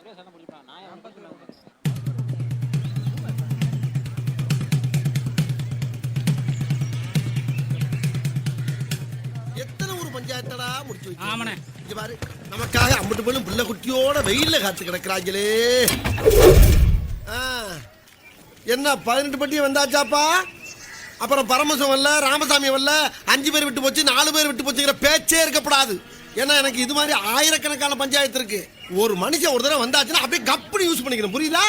எத்தனை ஒரு பஞ்சாயத்தடா முடிச்சு வச்சு இங்க பாரு, நமக்காக அம்பட்டு போலும் புள்ள குட்டியோட வெயில்ல காத்து கிடக்குறாங்களே. என்ன 18 பட்டியும் வந்தாச்சாப்பா? அப்புறம் பரமசம் வரல, ராமசாமி வரல, 5 பேர் விட்டு போச்சு, 4 பேர் விட்டு போச்சுங்கிற பேச்சே இருக்கப்படாது. ஏன்னா எனக்கு இது மாதிரி ஆயிரக்கணக்கான பஞ்சாயத்து இருக்கு. ஒரு மனுஷன் ஒரு தடவை வந்தாச்சுன்னா அப்படியே கப்புனு யூஸ் பண்ணிக்கணும், புரியுதா?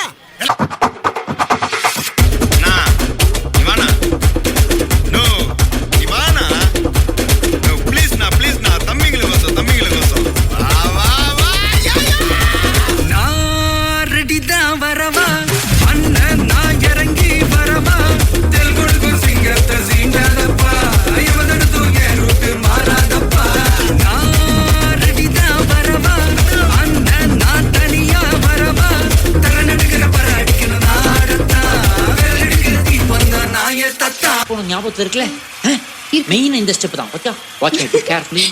ஞாபகத்துல இருக்குல்ல, மெயின் இந்த ஸ்டெப் தான். Okay, watch it carefully.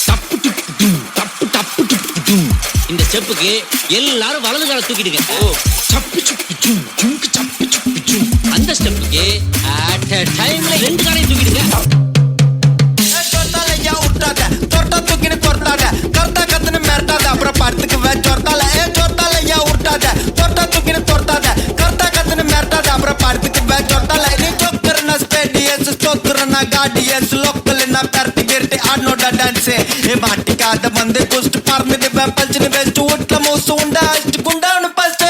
டப்பு டப்பு டும், டப்பு டப்பு டப்பு டும். இந்த ஸ்டெப்புக்கு எல்லாரும் வலது காலை தூக்கிடுங்க. சப்பு சப்பு டும், ஜும்கு சப்பு சப்பு டும். அந்த ஸ்டெப்புக்கு அட் a டைம்ல 2 காலையும் தூக்கிடுங்க. சொர்த்தாலையா உட்டாத, சொர்த்தா தூக்கிடு கொர்த்தாத, கர்த்தா கத்துன மேர்த்தாத, அப்புறம் படுத்துக்கு வே சொர்த்தால. சொர்த்தாலையா உட்டாத, சொர்த்தா தூக்கிடு கொர்த்தாத, கர்த்தா கத்துன மேர்த்தாத, அப்புறம் படுத்துக்கு வே சொர்த்தால. गार्डियंस लोकल ना करती गिरते आनो डा डांस ए माटी का द बंदे कुस्ट पार में दे पंचने बेस्ट उठला मोसुंडा गुंडान पस्ते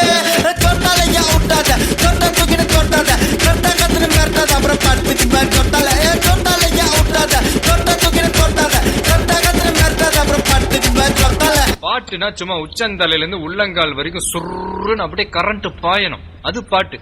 छोटा ले या उठा दा छोटा तो गिने छोटा दा छोटा कतने मरता दा पर पड़ती की बैठ छोटा ले छोटा ले या उठा दा छोटा तो गिने छोटा दा छोटा कतने मरता दा पर पड़ती की बैठ छोटा ले. பாட்டுனா சும்மா உச்சந்தலையில இருந்து உள்ளங்கால் வரைக்கும் சுருன்னு அப்படியே கரண்ட் பாயணும், அது பாட்டு.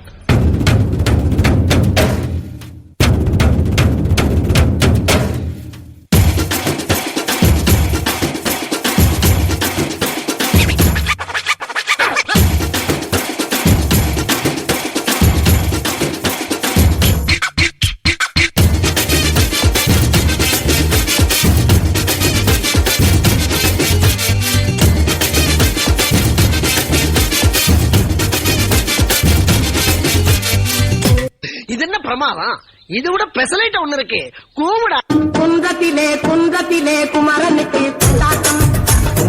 பிரமாதம், இது விட பெசலைட் ஒண்ணு இருக்கு. கூமுடா குன்றத்திலே குன்றத்திலே குமரனுக்கு கொண்டாட்டம்,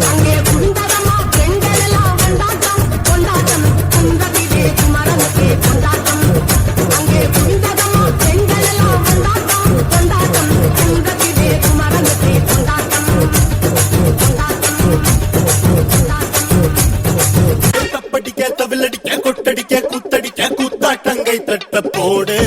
அங்கே குண்டரமா பெண்கள் எல்லாம் கொண்டாட்டம் கொண்டாட்டம். குன்றத்திலே குமரனுக்கு கொண்டாட்டம், அங்கே குண்டரமா பெண்கள் எல்லாம் கொண்டாட்டம் கொண்டாட்டம். குன்றத்திலே குமரனுக்கு கொண்டாட்டம் கொண்டாட்டம் கொண்டாட்டம். தப்படிக்க தவிலடிக்க கொட்டடிக்க குத்தடிக்க கூத்தாட்டங்கை தட்ட போடு.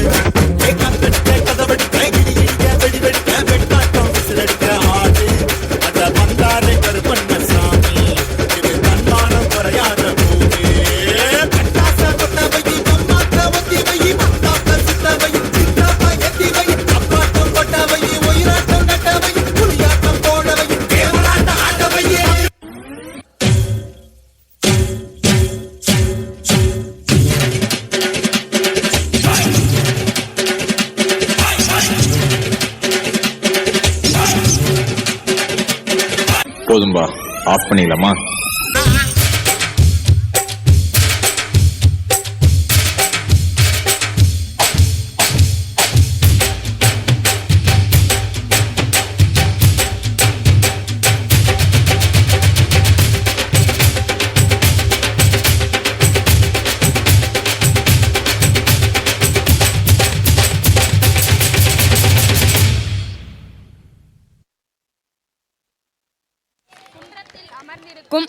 போதும்பா, ஆஃப் பண்ணிடலாமா? அமர்ந்திருக்கும்